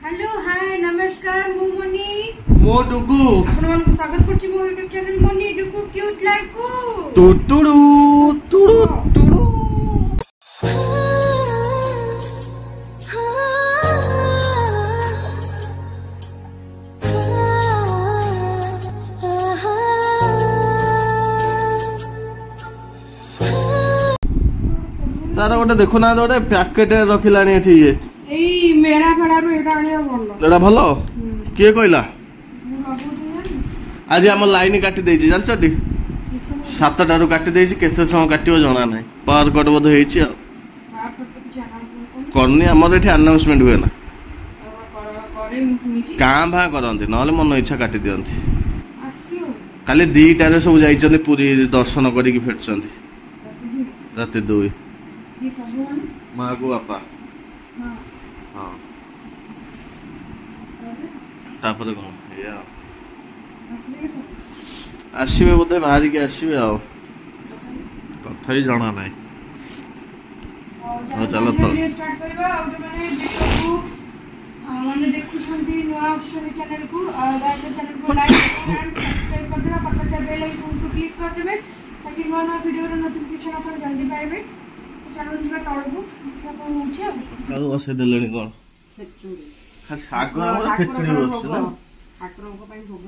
Hello hi नमस्कार मु money मो डुगु आपण मन स्वागत करछि मो YouTube channel money Dugu cute life को टुटुडु टुडु टुडु तार गोटे देखु ना गोटे पैकेट रखिलानी एठी एई मेळा फडा रो एटा आनिया भलो एटा भलो के कहला आज हम लाइन काटी देछि जानछटी 7टा रु काटी देछि केते समय काटियो जणा नै पावर कट बोध हेछि करनी हमर एठी अनाउंसमेंट हुए ना कां भा करंती नहले मन इच्छा काटी दियंती खाली 2टा रे सब जाइछन्ती पूरी दर्शन करिकि फेटछन्ती राते 2 माँ को बापा हाँ तापर कौन या आसीबे बोधे बाहरी के आसीबे आ कथा ही जाना नहीं हो चलो तो स्टार्ट करबा आ जो माने वीडियो को माने देखुछन्ती नवा ऑप्शन चैनल को लाइक चैनल को लाइक एंड सब्सक्राइब कर देबा पक्का बेल आइकन को क्लिक कर देबे ताकि नवा वीडियो रो नोटिफिकेशन अपन जल्दी पाइबे चलो निबा तळबो क्या कोन होछ काउ बसे देलेनी कोन खेचुड़ी खास आगर हमर खेचुड़ी होछ ना ठाकुर को पई भोग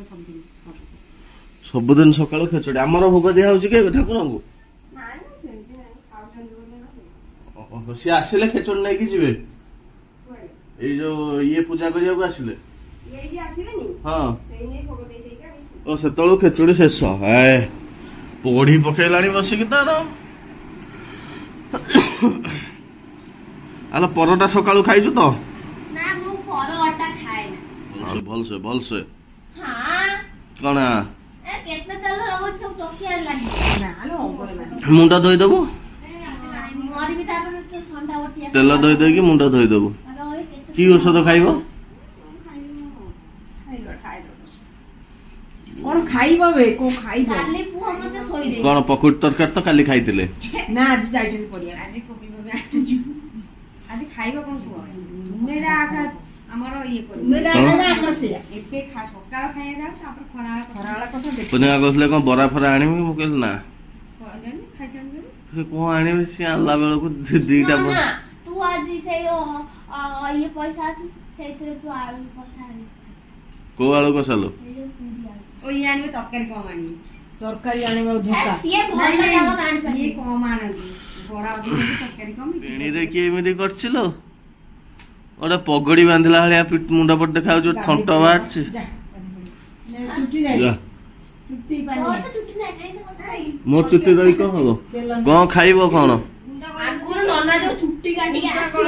सब दिन सकाळ खेचुड़ी हमर भोग दिया होछ के ठाकुर को नाइ सेंती नाइ खाउछन बोले ना ओ से आसीले खेचुड़ी नै कि जिवे ए जो ये पूजा करिया को आसीले ये ही आसीले नी हां सेई नै भोग दे देका ओ से तळो खेचुड़ी शेष है पोड़ी पकेलानी बसी कि तार आलो परोटा सकाळू खाइछु तो ना मु परोटा खाए ना भल से हां कोना ए केतना तेल हो सब चोखिया लागी ना लो ओगरे मुंडा धोई देबो मोरी भी तार तो ठंडा ओटिया तेल धोई देकी मुंडा धोई देबो की औषध खाइबो और खाइबो बे को खाइबो काली पुआ मते सोई दे कोन पकुड़ तरकारी तो काली खाइतिले ना आज जाइछन पडिया आज कोबी में आस्तु आज खाइबो कोन सुआ मेरा आखा हमरो ये कर मेरा आखा हमर से एपे खा सकाळ खाया जा तापर खराळा कथा देख पुने आगसले कोन बरा फरा आनिमी मु कहल ना कहलन खाइछन से को आनिमी से आला बेल को दीटा ना तू आज से ये पैसा अछि सेथरे तू आलू पसारी को आलू कसालो ओ ये आनिबे तरकारी कम आनी तरकारी आनिबे धोका ये भल जाव आनी पानी ये कम आनी बड़ा अधिक तरकारी कम पेणी रे के एमिति करछिलो ओडा पगड़ी बांधला हलिया मुंडा पर देखाउ जो ठंट बात छी छुट्टी नहीं छुट्टी पानी और तो छुट्टी नहीं नहीं मो चुट्टी रही को हलो कोन खाइबो कोन आगुर नन्ना जो छुट्टी काटी के आसीलो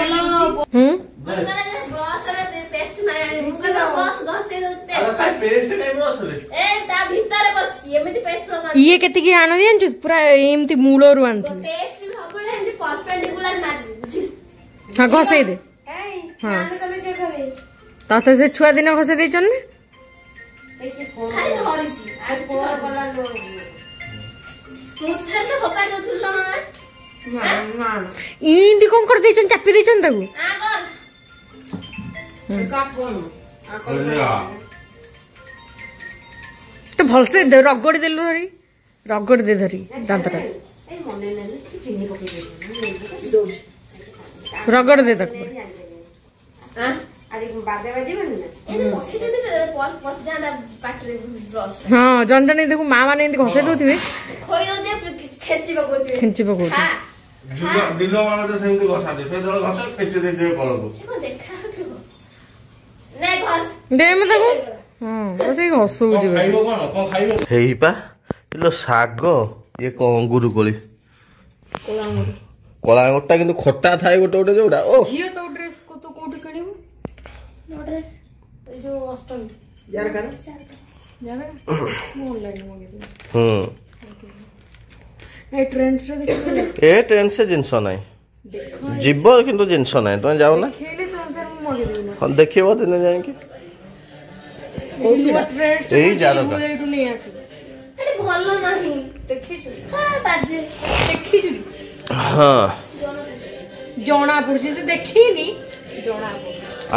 बंदरा जे ब्रश रे पेस्ट मारे मुके बस घसे दते अरे काई पेस्ट नै ब्रश रे ए ता भीतर बस एमिति पेस्ट लगा ये केते की आनो देन पूरा एमती मूलोरु आनथि पेस्ट सबले एमति परपेंडिकुलर मार बुझी हां घसे दे हां तमे जे करे ताते से छुआ दिन घसे देचन ने खाली धरि छी आ पोर वाला लो मुझे तो होकार दो छुल्लो ना ना इंदी कोन कर देचन चापी देचन ताकू आगर का कोन तो भल से रगड़ देलु धरी रगड़ दे धरी दांतटा ए मने ने चीनी पके दे रगड़ दे तक हां आज बादे बाजे बने ए बसी दे पस जाना पाटरे ब्रश हां जंडा नहीं देखो मां माने इंदी घसे दोथिबे खोई दो जे खेची पकोती खिंची पकोती हां दिलो वाला तो सेंती घसा दे से दल घसा खेच दे दे करबो से देखा तो नै घस दे म ताकू हां ओसे घसो बुझे खाइबो कोन खाइबो हेई पा इलो साग ये को अंगुर कोली कोला अंगुरटा किंतु खट्टा थाए गोटे गोटे जोडा ओ जियो तो ड्रेस को तो कोठी कणिबो नो ड्रेस ए जो अष्टमी यार कर जाने ऑनलाइन मगे दे ए ट्रेंड्स रे देखि ए ट्रेन से जिंस नाही जीव किंतु जिंस नाही तो जाओ ना खेले संसार में मगे दे हम देखिबो दिन जाय कि कोठीला ट्रेंड्स एई जारो का एटु नै आसी एटी भलो नाही देखि छु हां बाजे देखि छु हां जणा पड़छि से देखिनी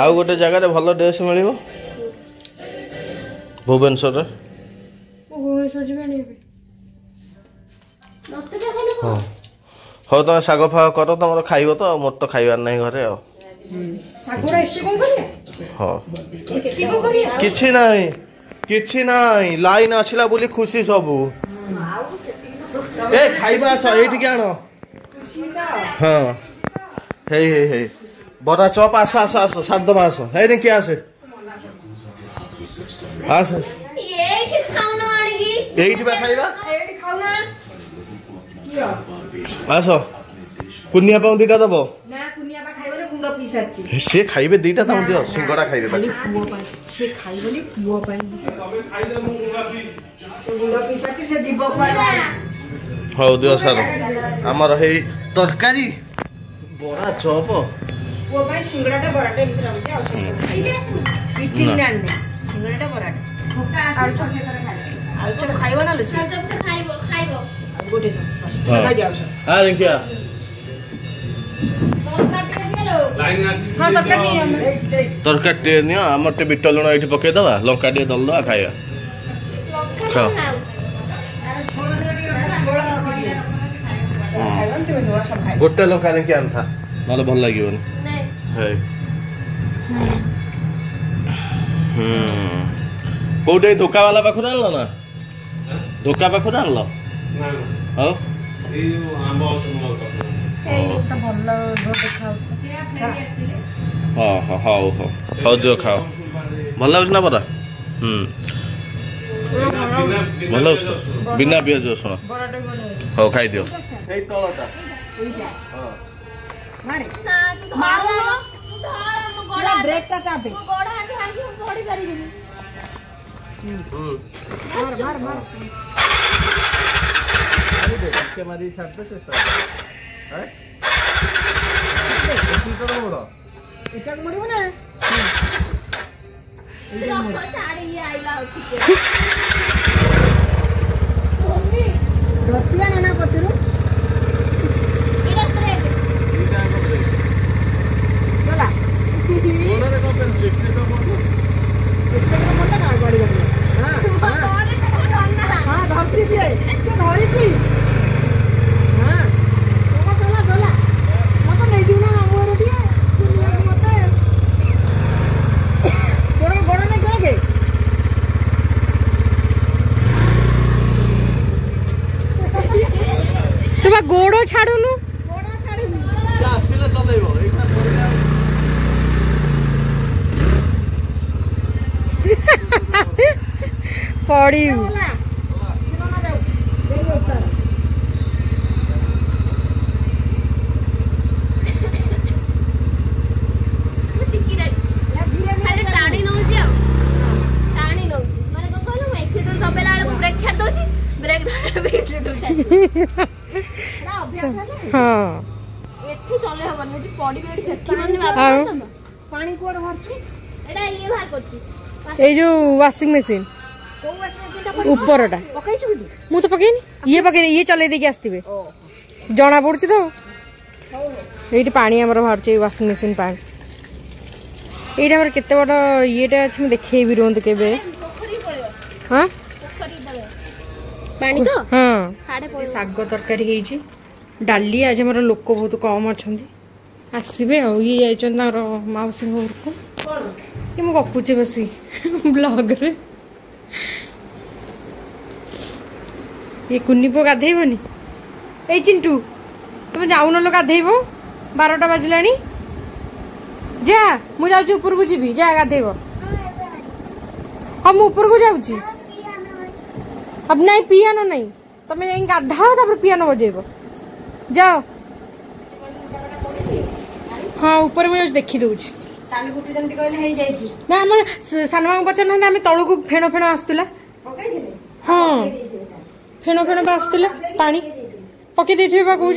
ଆଉ ଗୋଟେ ଜାଗାରେ ଭଲ ଡ୍ରେସ୍ ମିଳିବ ଭୁବନେଶ୍ୱରରେ। ହଁ ହଉ ତମେ ଶାଗ ଫାଗ କର ତମର ଖାଇବ ତ ଆଉ ମୋର ତ ଖାଇବାର ନାହିଁ ଘରେ ଆଉ। ହଁ କିଛି ନାହିଁ ଲାଇନ ଆସିଲା ବୋଲି ଖୁସି ସବୁ। ଏ ଖାଇବା ଆସ ଏଇଠିକି ଆଣ। ହଁ ହେଇ ହେଇ ହେଇ ବରା ଚପ ଆସ ଆସ ଆସ ସାରିଦବା ଆସ। ହେଇନି କିଏ ଆସେ ଆସ ଏଇଠି ବା ଖାଇବା ଆସ। କୁନିଆ ପାଉଁ ଦିଟା ଦବ ସେ ଖାଇବେ ଦିଟା ତାଙ୍କୁ ଦିଅ ସିଙ୍ଗଡ଼ା ଖାଇବେ। ହଉ ଦିଅ ସାର ଆମର ହେଇ ତରକାରୀ ବରା ଚପ ତରକାରୀ ଟିକେ ନିଅ ଆମର ଟିକେ ବିଟ ଲୁଣ ଏଇଠି ପକେଇଦବା ଲଙ୍କା ଟିକେ ଦଲଦବା ଖାଇବା। ଗୋଟେ ଲଙ୍କା ନେଇକି ଆଣିଥା ନହେଲେ ଭଲ ଲାଗିବନି। କୋଉଠି ଧୋକା ବାଲା ପାଖରୁ ଆଣିଲ ନା ଧୋକା ପାଖରୁ ଆଣିଲ? ହଉ ହଉ ହଉ ହଉ ଦିଅ ଖାଅ। ଭଲ ଲାଗୁଛି ନା ପରା? ଭଲ ଲାଗୁଛି ତ ବିନା ପିଆଜ ରସୁଣ। ହଉ ଖାଇଦିଅ। ସେଇ ତଳଟା ଗୋଡ଼ ଛାଡୁନୁ ଆସିଲେ ଚଲେଇବ ପଡିବୁ। এই ଯୋଉ ୱାସିଂ ମେସିନ୍ ଉପରଟା ମୁଁ ତ ପକେଇନି ଇଏ ପକେଇ ଇଏ ଚଲେଇ ଦେଇକି ଆସିଥିବେ ଜଣା ପଡୁଛି ତ। ଏଇଠି ପାଣି ଆମର ବାହାରୁଛି ଏଇ ୱାସିଂ ମେସିନ୍ ପାଣି। ଏଇଟା ଆମର କେତେ ବଡ ଇଏଟା ଅଛି ମୁଁ ଦେଖେଇବି ରୁହନ୍ତୁ କେବେ। ହଁ ପାଣି ତ ହଁ ଶାଗ ତରକାରୀ ହେଇଛି ଡାଲି। ଆଜି ଆମର ଲୋକ ବହୁତ କମ ଅଛନ୍ତି ଆସିବେ ଆଉ ଇଏ ଯାଇଛନ୍ତି ତାଙ୍କର ମାଉସୀ ଘରକୁ। ମୁଁ ଗପୁଛି ବସି ବ୍ଲଗରେ। ये कुन्नी पो गाधेबनी ए चिंटू तुम जाऊन लो गाधेब 12टा बाजिलानी जा मु जाऊँ ऊपर को जीवी जा गाधेब। हाँ मु ऊपर को जाऊँ अब नहीं पियानो नहीं तुम जाए गाधाओ तापर पियानो बजेब जाओ। हाँ ऊपर को देखी दूची ना आम सान माँ पचार ना आम तलू को फेण फेण आसला। हाँ फेण फेण आसला पानी पकई दे कौन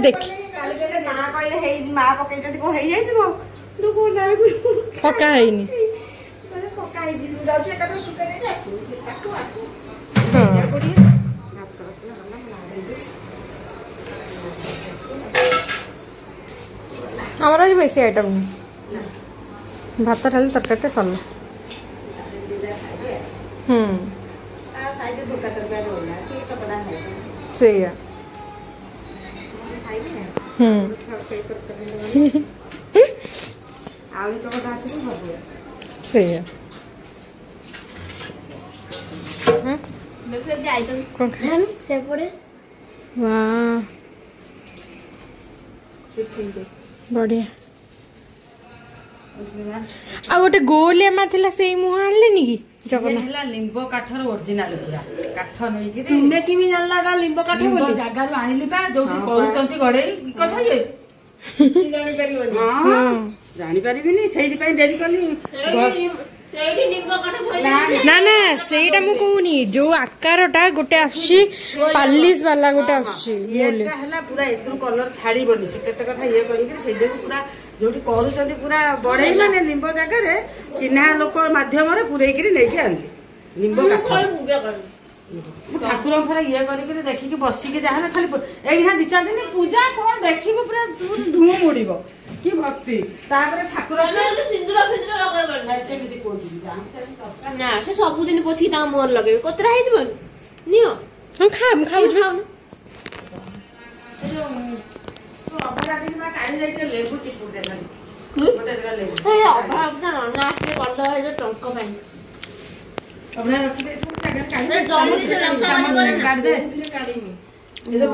देख पका है ଆମର ଆଜି ବେଶୀ ଆଇଟମ୍ ନାହିଁ, ଭାତ ଡାଲି ତରକାରୀଟା ସରିଲା। ସେଇଆ ସେଇଆ ସେପଟେ ବଢିଆ। ଆଉ ଗୋଟେ ଗୋଲିଆ ମା ଥିଲା ସେଇ ମୁହଁ ଆଣିଲେନି କି ଜଗନ୍ନାଥ? ଲିମ୍ବ କାଠର ଓରିଜିନାଲ ପୁରା କାଠ ନେଇକି ତୁମେ କେମିତି ଜାଣିଲା ଏଟା ଲିମ୍ବ କାଠ ବୋଲି? ଜାଗାରୁ ଆଣିଲି ବା ଯୋଉଠି କରୁଛନ୍ତି ଗଡେଇ କଥା ଇଏ ଜାଣିପାରିବନି। ଜାଣିପାରିବିନି ସେଇଥିପାଇଁ ଡେରି କଲି। ନା ନା ସେଇଟା ମୁଁ କହୁନି, ଯୋଉ ଆକାରଟା ଗୋଟେ ଆସୁଛି ପାଲିସ ବାଲା ଗୋଟେ ଆସୁଛି ହେଲା ପୁରା ଏଥିରୁ କଲର ଛାଡିବନି। ସେ କେତେ କଥା ଇଏ କରିକି ସେଇ ଯୋଗୁ ପୁରା ଯୋଉଠି କରୁଛନ୍ତି ପୁରା ବଢେଇ ମାନେ ଲିମ୍ବ ଜାଗାରେ ଚିହ୍ନା ଲୋକ ମାଧ୍ୟମରେ ପୁରେଇକିରି ନେଇକି ଆଣିଲି ଲିମ୍ବ କାଠ। ମୁଁ ଠାକୁରଙ୍କର ଇଏ କରିକି ଦେଖିକି ବସିକି ଯାହାହେଲେ ଖାଲି ଏଇନା 2-4 ଦିନ ପୂଜା କଣ ଦେଖିବୁ ପୁରା ଧୂମ ଉଡିବ କି ଭକ୍ତି। ତାପରେ ଠାକୁର ସେ ସବୁଦିନ ପୋଛିକି ତାଙ୍କ ମୁହଁରେ ଲଗେଇବେ, କୋତରା ହେଇଯିବନି। ନିଅ ଖାଉଛି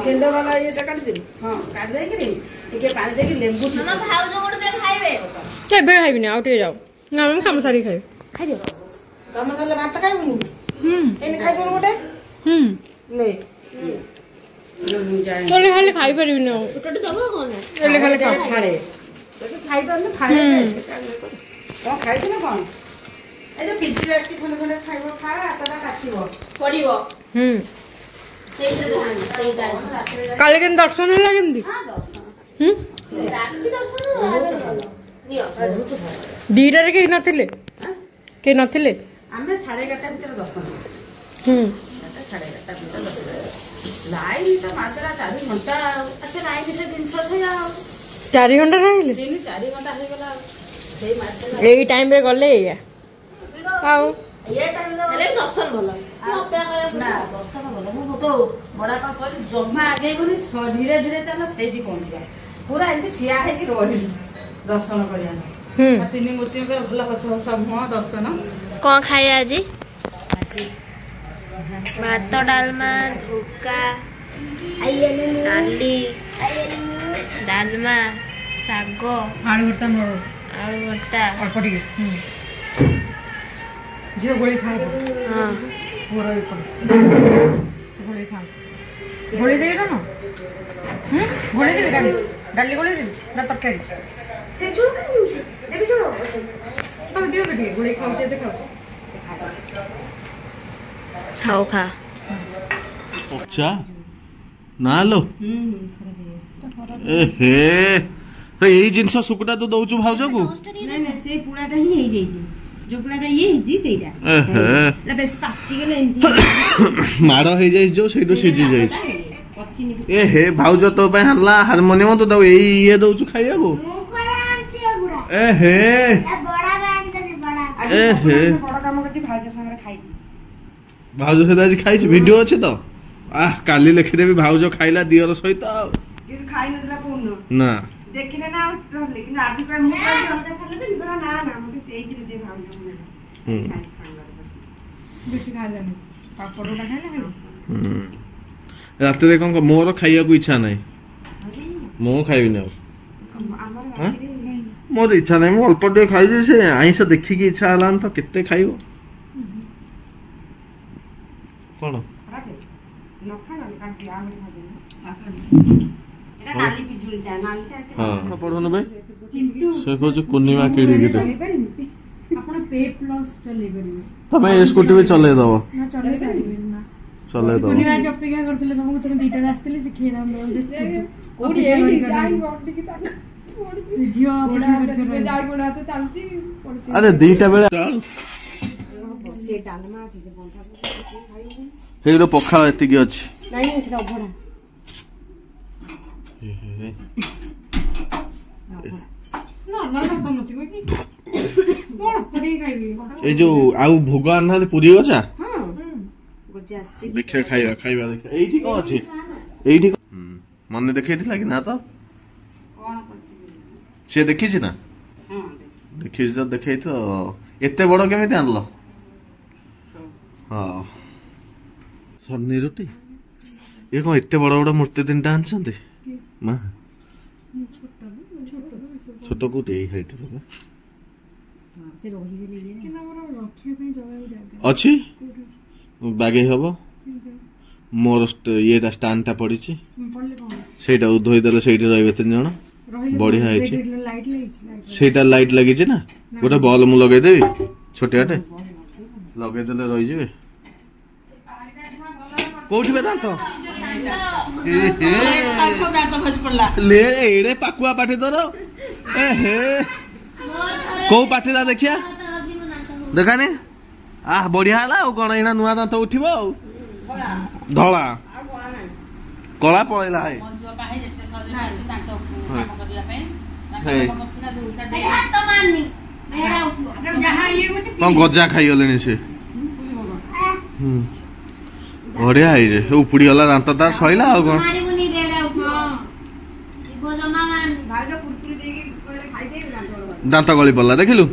ତେଲ ବାଲା ଇଏଟା କାଟିଦେବି। ହଁ କାଟି ଦେଇକିରି ଟିକେ ପାଣି ଦେଇକି ଲେମ୍ବୁ ଏବେ ଖାଇବିନି, ଆଉ ଟିକେ ଯାଉ। ନା ମୁଁ କାମ ସାରିକି ଖାଇବି। ଖାଇଦିଅ। କାମ ସାରିଲେ ଭାତ ଖାଇବୁନି? ଏଇନେ ଖାଇଦବୁ ଗୋଟେ ନେ ଖାଲି ଖାଇପାରିବିନି ଆଉ। ଛୋଟଟେ ଦବ କଣ ଫାଳେ ଖାଇପାରୁନି ଫାଳେ କଣ ଖାଇଛୁ ନା କଣ? ଏ ଯୋଉ ପିଜିରେ ଆସିଛି ଖଣ୍ଡେ ଖଣ୍ଡେ ଖାଇବ ଖା ହାତଟା କାଚିବ ପଡିବ। କାଲି କେମିତି ଦର୍ଶନ ହେଲା କେମିତି? ଦିଟାରେ କେହି ନଥିଲେ? କେହି ନଥିଲେ? ଆମେ 11:30 ଭିତରେ ଦର୍ଶନ କରୁଛୁ। 11:30 ଭିତରେ ଦର୍ଶନ ଲାଇନ ତ ମାତ୍ର 4 ଘଣ୍ଟା। ଆଚ୍ଛା ଲାଇନ ସେ ଜିନିଷ ଥାଏ ଆଉ 4 ଘଣ୍ଟା ରହିଲେ? 3-4 ଘଣ୍ଟା ହେଇଗଲା ଆଉ ସେଇ ମାତ୍ର ଏଇ ଟାଇମରେ ଗଲେ ଏଇଆ। ଆଉ ଏ ଟାଇମରେ ହେଲେ ଦର୍ଶନ ଭଲ। ନା ଦର୍ଶନ ଭଲ। ମୁଁ ତ ବଡାପା କହିଲି ଜମା ଆଗେଇବୁନି, ଧୀରେ ଧୀରେ ଚାଲ ସେଇଠି ପହଞ୍ଚିବା। ପୁରା ଏମିତି ଠିଆ ହେଇକି ରହିଲୁ ଦର୍ଶନ କରିବା ପାଇଁ। 3 ମୂର୍ତ୍ତିଙ୍କର ଭଲ ହସ ହସ ମୁହଁ ଦର୍ଶନ। କଣ ଖାଇବା ଆଜି? ଭାତ ଡାଲମା ଧୁକା ଡାଲି ଡାଲମା ଶାଗ ଆଳୁ ଭର୍ତ୍ତା ଆଳୁ ଭର୍ତ୍ତା ଅଳ୍ପ ଟିକେ ଝିଅ ଗୋଳେଇ ଖାଇବ। ହଁ ପୁଅ ଏପଟେ ସେ ଗୋଳେଇ ଖାଆନ୍ତୁ। ଗୋଳେଇ ଦେବି କଣ? ଗୋଳେଇ ଦେବି ଡାଲି ଡାଲି ଗୋଳେଇ ଦେବି ନା ତରକାରୀ? ତାକୁ ଦିଅନ୍ତୁ ଟିକେ ଗୋଳେଇ ଖାଉଛି ଏତେ ଖାଉ। ଖାଉ ଖା ଚା ନା ଲୋ ଏହେ ଏଇ ଜିନିଷ ଶୁକୁଟା ତୁ ଦଉଛୁ ଭାଉଜକୁ? ନାଇଁ ସେଇ ପୁଳାଟା ହିଁ ହେଇଯାଇଛି। ଯୋଉ ପୁଳାଟା ଇଏ ହେଇଛି ସେଇଟା ବେଶୀ ପାଚିଗଲେ ଏମିତି ମାଡ଼ ହେଇଯାଇଛି ଯୋଉ ସେଇଠୁ ସିଝି ଯାଇଛି। ଏ ହେ ଭାଉଜ ତୋ ପାଇଁ ହେଲା ହାରମୋନିୟମ, ତୁ ତାକୁ ଏଇ ଇଏ ଦଉଛୁ ଖାଇବାକୁ? ଏ ହେ ବଡ କାମ କରିଛି ଭାଉଜ ସାଙ୍ଗରେ ଖାଇଛି। ଭାଉଜ ସହିତ ଆଜି ଖାଇଛି, ଭିଡିଓ ଅଛି ତ? କାଲି ଲେଖିଦେବି ଭାଉଜ ଖାଇଲା ଦିଅର ସହିତ ଆଉ। ଖାଇନଥିଲା କୋଉନ ନା ଦେଖିଲେ ନା ରହିଲେ, କିନ୍ତୁ ଆଜି ପାଇଁ ମୁଁ ନା ମୁଁ ସେଇଥିରେ ଦେଇ ଭାଉଜ ବେଶୀ ଖାଇଲାନି, ପାପଡ଼ଟା ଖାଇଲା। ରାତିରେ କଣ ମୋର ଖାଇବାକୁ ଇଚ୍ଛା ନାହିଁ, ମୁଁ ଖାଇବିନି ଆଉ। ମୋର ଇଚ୍ଛା ନାହିଁ, ମୁଁ ଅଳ୍ପ ଟିକେ ଖାଇଛି। ସେ ଆଇଁଷ ଦେଖିକି ଇଚ୍ଛା ହେଲାନି ତ, କେତେ ଖାଇବ କଣ? ହଁ ପଢୁନ ଭାଇ, ସେ କହୁଛି କୁନିମା କିଣିକି ଦେ। ତମେ ଏ ସ୍କୁଟି ବି ଚଲେଇ ଦବ? ଚଲେଇ ଦବ। ଅପେକ୍ଷା କରିଥିଲେ ତମକୁ, ତମେ 2ଟାରେ ଆସିଥିଲେ ଶିଖେଇ ଆରେ 2ଟା ବେଳେ ହେଇଲୋ ପଖାଳ ଏତିକି ଅଛି। এই ଯୋଉ ଆଉ ଭୋଗ ଆଣିନାହାନ୍ତି ପୁରୀ ଗଜା ଗଜା ଆସିଛି ଦେଖିବା ଖାଇବା ଖାଇବା ଦେଖିବା ଏଇଠି କଣ ଅଛି ଏଇଠି ମନେ ଦେଖେଇଥିଲା କି ନା ତ ସିଏ ଦେଖିଛି ନା ଦେଖିଛି ତ ଦେଖେଇଥିବ ଏତେ ବଡ କେମିତି ଆଣିଲ ହଁ ସନ୍ନି ରୁଟି ଏ କଣ ଏତେ ବଡ ବଡ ମୂର୍ତ୍ତି ତିନିଟା ଆଣିଛନ୍ତି ମା ଛୋଟ କୋଉଠି ଏଇ ହାଇଟ୍ ଅଛି ବାଗେଇ ହବ ମୋର ଇଏଟା ଷ୍ଟାଣ୍ଡଟା ପଡିଛି ସେଇଟାକୁ ଧୋଇଦେଲେ ସେଇଠି ରହିବେ 3 ଜଣ ବଢିଆ ହେଇଛି ସେଇଟା ଲାଇଟ୍ ଲାଗିଛି ନା ଗୋଟେ ବଲ୍ ମୁଁ ଲଗେଇଦେବି ଛୋଟିଆଟେ ଲଗେଇଦେଲେ ରହିଯିବେ କୋଉଠି ବେ ଦାନ୍ତ ଏଡେ ପାକୁଆ ପାଟି ତୋର କୋଉ ପାଟିଟା ଦେଖିଆ ଦେଖାନି ବଢିଆ ହେଲା ଆଉ କଣ ଏଇନା ନୂଆ ଦାନ୍ତ ଉଠିବ ଆଉ ଧଳା କଳା ପଳେଇଲା କଣ ଗଜା ଖାଇଗଲେଣି ସେ ବଢିଆ ହେଇଛି ଉପୁଡି ଗଲା ଦାନ୍ତ ତାର ସଇଲା ଆଉ କଣ ଦାନ୍ତ ଗଳି ପଡିଲା ଦେଖିଲୁ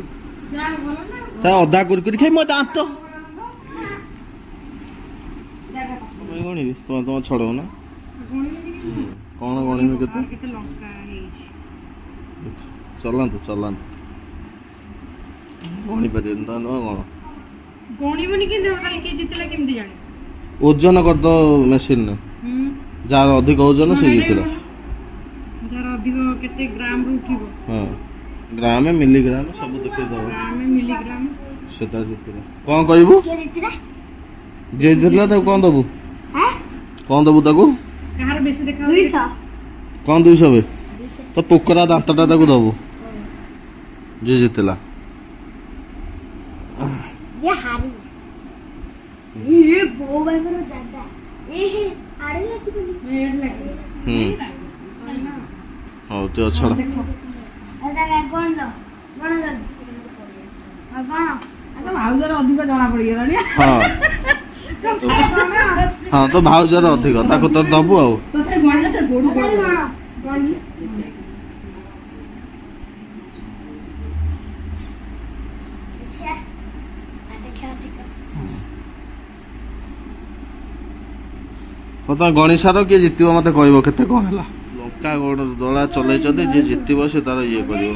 ତା ଅଦା କୁରକୁରି ଖାଇ ମୋ ଦାନ୍ତ ଗଣିବି ତମ ଛଡଉ ନା କଣ ଗଣିବି କେତେ ଚଲାନ୍ତୁ ଚଲାନ୍ତୁ ଗଣି ପାରିବେନି ତ କଣ ଗଣିବନି କେମିତି ଜାଣିବ ଓଜନ କରିଦବ ମେସିନରେ ଯାହାର ଅଧିକ ଓଜନ ସେ ଜିତିଲା ଯାହାର ଅଧିକ କେତେ ଗ୍ରାମ ରୁ ଉଠିବ ହଁ ଗ୍ରାମ ମିଲିଗ୍ରାମ ସବୁ ଦେଖେଇଦବ ମିଲିଗ୍ରାମ ସେଟା ଜିତିଲା କଣ କହିବୁ ଯିଏ ଜିତିଲା ତାକୁ କଣ ଦବୁ କଣ ଦବୁ ତାକୁ କାହାର ବେଶୀ ଦେଖାଉଛି କଣ 200 ବେ ତ ପୋକରା ଦାନ୍ତଟା ତାକୁ ଦବୁ ଯିଏ ଜିତିଲା ହଉ ତୁ ଛାଡ ଅଧିକ ଜଣା ପଡିଗଲାଣି ହଁ ତ ଭାଉଜର ଅଧିକ ତାକୁ ତ ଦବୁ ଆଉ ତମେ ଗଣିସାର କିଏ ଜିତିବ ମତେ କହିବ କେତେ କଣ ହେଲା ଲଙ୍କା ଦଳା ଚଲେଇଛନ୍ତି ଯିଏ ଜିତିବ ସେ ତାର ଇଏ କରିବ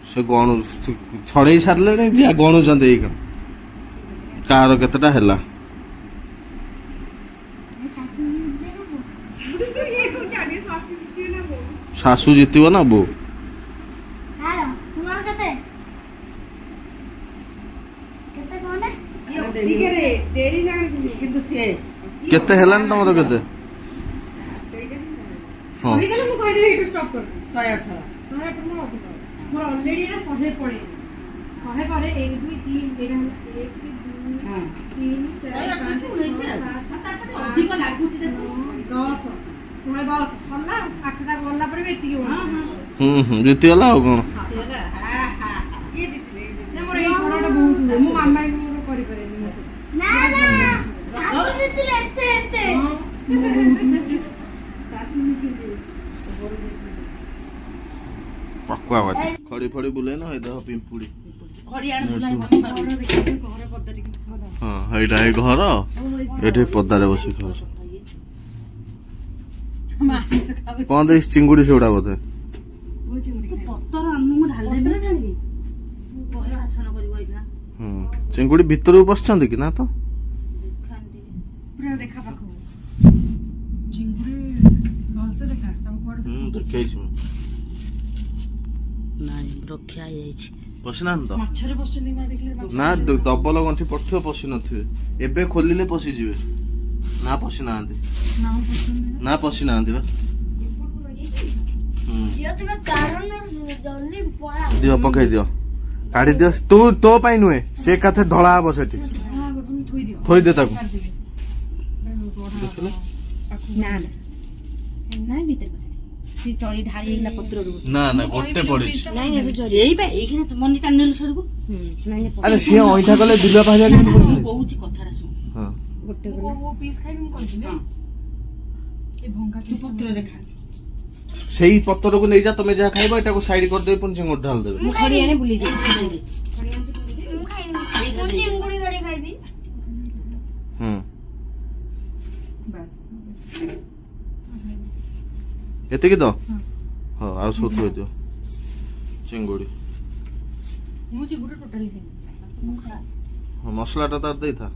ସେ ଗଣୁ ଛଡେଇ ସାରିଲେଣି ଯିଏ ଗଣୁଛନ୍ତି ଏଇ କାହାର କେତେଟା ହେଲା ଶାଶୁ ଜିତିବ ନା ବୋଉ କେତେ ହେଲାନି ତମର କେତେ ହଁ ମୋର ଅଲରେଡି 100 ପଡେ 100 ପରେ 1 2 3 ଏରା 1 2 3 4 5 ଅଧିକ ଲାଗୁଛି ଦେଖ 10 ତୁମେ 10 ସରିଲା 8ଟା ଗଲା ପରେ ବି ଏତିକି ହଉଛି ଜିତିଗଲା ଆଉ କଣ କିଏ ଜିତିଲେ ମୋର ଏଇ ଛଡାଟା ବହୁତ ମୁଁ ମାମା ମୋର କରିପାରେନି ନା ନା ଶାଶୁ ଜିତିଲେ ଏତେ ପକୁଆ ବାଟି ଖଡି ଫଡି ବୁଲେଇ ନା ଏଇ ଦେହ ପିମ୍ପୁଡି ହଁ ଏଇଟା ଏଇ ଘର ଏଠି ପଦାରେ ବସି ଖାଉଛ କଣ ଦେଇ ଚିଙ୍ଗୁଡି ସେଗୁଡା ବୋଧେ ଚିଙ୍ଗୁଡି ଭିତରକୁ ପଶିଛନ୍ତି କି ନା ତ ଦେଖେଇଛି ପଶିନାହାନ୍ତି ତ ନା ଡବଲ ଗଣ୍ଠି ପଡିଥିବ ପଶି ନଥିବେ ଏବେ ଖୋଲିଲେ ପଶିଯିବେ ନା ପଶିନାହାନ୍ତି ନା ପଶିନାହାନ୍ତି ବା ଦିଅ ପକେଇ ଦିଅ କାଢି ଦିଅ ତୁ ତୋ ପାଇଁ ନୁହେଁ ସେ ଏକାଥରେ ଢଳା ହବ ସେଠି ଥୋଇଦେ ତାକୁ ସେ ଚଳି ଢାଳି ହେଇଲା ପତ୍ରରୁ ନା ନା ଗୋଟେ ପଡିଛି। ନାଇଁ ନାଇଁ ସେ ଚଳି ଏଇଖିନା ମନି ଟାଣିନେଲୁ ସରକୁ ନାଇଁ ଆରେ ସିଏ ଅଇଁଠା କଲେ ଦିଲୁଆ ପାହାରିଆ କେମିତି ମୁଁ ପଡିଛି? କହୁଛି କଥାଟା ଶୁଣ ହଁ ଗୋଟେ କୋଉ ପିସ୍ ଖାଇବି ମୁଁ କହିଥିଲି ହଁ ଏ ଭଙ୍ଗା ତୁ ପତ୍ରରେ ଖା ସେଇ ପତ୍ରକୁ ନେଇଯା, ତମେ ଯାହା ଖାଇବ ଏଟାକୁ ସାଇଡ କରିଦେବି, ପୁଣି ଚିଙ୍ଗୁଡ଼ି ଢାଳି ଦେବେ। ମୁଁ ଖଡ଼ି ଆଣି ବୁଲେଇ ଦେବି ହୁଁ ଏତିକି ତ ହଁ ଆଉ ସବୁ ଥୋଇଦିଅ ଚିଙ୍ଗୁଡ଼ି। ମୁଁ ଚିଙ୍ଗୁଡ଼ି ଟୋଟାଲି ଖାଇନି। ମସଲାଟା ତାର ଦେଇଥା।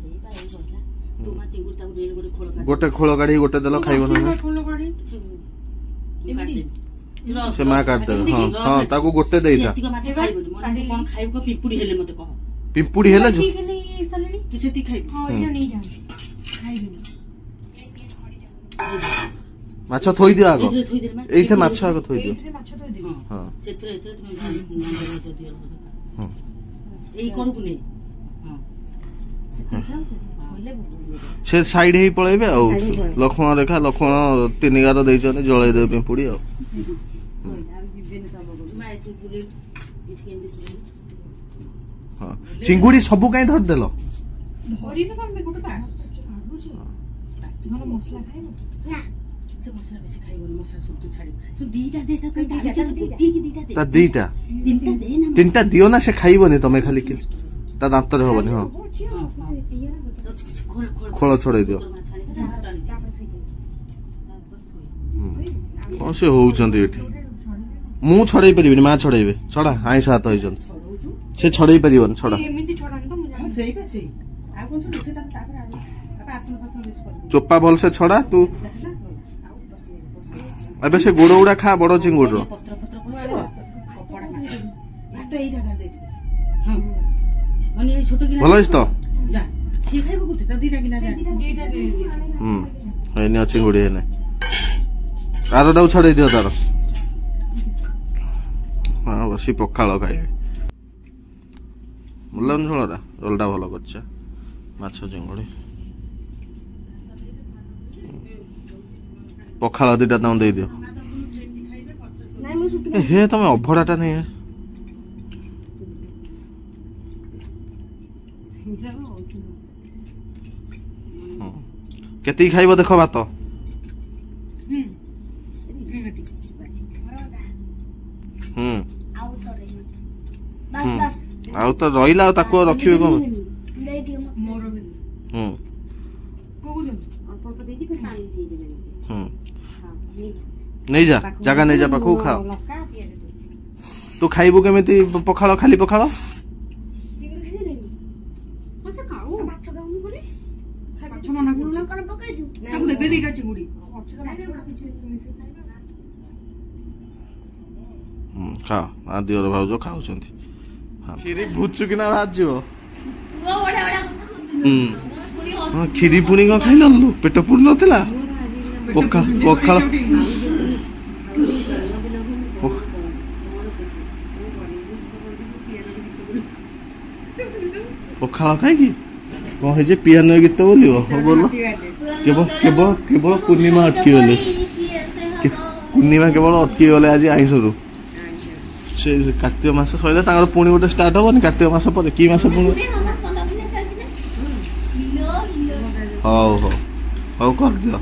ଏଇଟା ଏଇ ଗଲା ତୁ ମା ଚିଙ୍ଗୁଡ଼ି ତାକୁ ଦେଇ ଗୋଟେ ଖୋଳ କାଢି ଗୋଟେ ଖୋଳ କାଢି ଗୋଟେ ଦେଲ ଖାଇବ ନା? ସେ ମା କାଟିଦେବେ। ହଁ ହଁ ତାକୁ ଗୋଟେ ଦେଇଥା। ମାଛ ଖାଇବନି ମନେ କଣ ଖାଇବ ପିମ୍ପୁଡ଼ି ହେଲେ ମତେ କହ। ପିମ୍ପୁଡ଼ି ହେଲେ ତୁ ସେତିକି ଖାଇବୁ ମାଛ ଥୋଇଦିଅ ଆଗ, ଏଇଠି ମାଛ ଆଗ ଥୋଇଦିଅ। ହଁ ସେଥିରେ ଏଇ କଡ଼କୁ ନେଇ ସେ ସାଇଡ ହେଇ ପଳେଇବେ ଆଉ। ଲକ୍ଷ୍ମଣ ରେଖା ଲକ୍ଷ୍ମଣ 3 ଗାର ଦେଇଛନ୍ତି, ଜଳେଇ ଦେବେ ପିମ୍ପୁଡ଼ି ଆଉ। ହଁ ଚିଙ୍ଗୁଡ଼ି ସବୁ କାଇଁ ଧରିଦେଲ? ତା ଦିଟା 3ଟା ଦିଅ ନା, ସେ ଖାଇବନି, ତମେ ଖାଲି ତା ଦାନ୍ତରେ ହବନି। ହଁ ଖୋଳ ଛଡେଇ ଦିଅ। କଣ ସେ ହଉଛନ୍ତି ଏଠି? ମୁଁ ଛଡେଇ ପାରିବିନି, ମା ଛଡେଇବେ। ଛଡା ଆଇଁଷ ହାତ ହେଇଛନ୍ତି, ସେ ଛଡେଇ ପାରିବନି। ଛଡା ଚୋପା ଭଲସେ ଛଡା। ତୁ ଏବେ ସେ ଗୋଡ ଗୁଡା ଖା, ବଡ ଚିଙ୍ଗୁଡିର। ଭଲ ହେଇଛି ତ? ହେଇନି ଚିଙ୍ଗୁଡି ହେଇନି। ଆରଟାକୁ ଛଡେଇ ଦିଅ ତାର। ହଁ ବସି ପଖାଳ ଖାଇବେ। ମୁଲାନ ଝୋଳଟା ରୋଲଟା ଭଲ କରିଛ। ମାଛ ଚିଙ୍ଗୁଡ଼ି ପଖାଳ 2ଟା ତାଙ୍କୁ ଦେଇଦିଅ। ହେ ତମେ ଅଭଡ଼ାଟା ନେଇ କେତିକି ଖାଇବ ଦେଖ ଭାତ। ଆଉ ତ ରହିଲା, ଆଉ ତାକୁ ରଖିବେ କଣ? ନେଇଯା, ଜାଗା ନେଇଯା, ପାଖକୁ ଖାଅ। ତୁ ଖାଇବୁ କେମିତି ପଖାଳ? ଖାଲି ପଖାଳ ଖାଅ। ଦିଅର ଭାଉଜ ଖାଉଛନ୍ତି। କ୍ଷୀରି ଭୁଚୁକିନା ବାହାରିଯିବ। କ୍ଷୀରି ପୁଣି କଣ ଖାଇଲୁ? ପେଟ ପୁରି ନଥିଲା? ପଖାଳ ପଖାଳ ଖାଇକି କଣ ହେଇଛି? ପିଆନୋ ଗୀତ ବୋଲିବ? ବୋଲ। କେବଳ ପୂର୍ଣ୍ଣିମା ଅଟକିଗଲେ। ପୂର୍ଣ୍ଣିମା କେବଳ ଅଟକିଗଲେ ଆଜି ଆଇଁଷରୁ। ସେ କାର୍ତ୍ତିକ ମାସ ସରିଲା, ତାଙ୍କର ପୁଣି ଗୋଟେ ଷ୍ଟାର୍ଟ ହବନି? କାର୍ତ୍ତିକ ମାସ ପରେ କି ମାସ ପୁଣି? ହଉ ହଉ ହଉ କରିଦିଅ।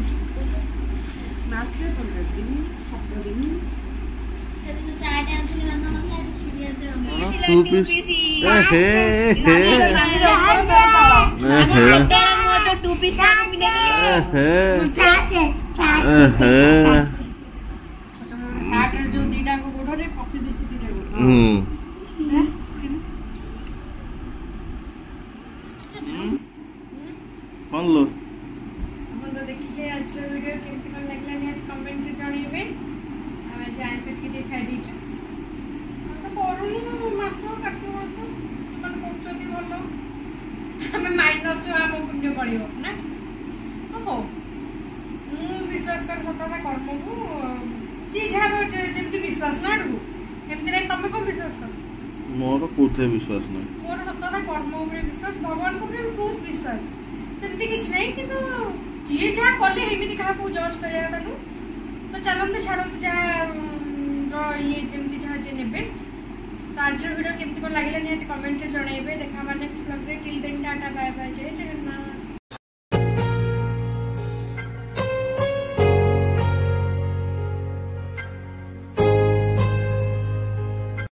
देखिए आज वीडियो केमती कौन लगला निहात कमेंट रे जणेबे। आमे जाय से के खाइ दिछु तो करूनी मास काटो मास मन करछोती भलो हमें माइनस हम पुण्य पड़िबो ना। हो विश्वास कर सतता कर्म को जी जाबो जेमती विश्वास ना आडू केमती नै तमे को विश्वास कर? मोर कोथे विश्वास नै, मोर सतता कर्म ऊपर विश्वास, भगवान को ऊपर बहुत विश्वास। सेमती किछ नै, किंतु जी जहाँ कले हेमिति कहा को जज करिया तानु तो तो चलते छाड़ू जहाँ ये जमी जहाँ जे ने तो आज वीडियो केमती कौन लगे निहत कमेंट रे जनइबे देखा नेक्स्ट ब्लॉग रे till then tata bye bye जय जगन्नाथ।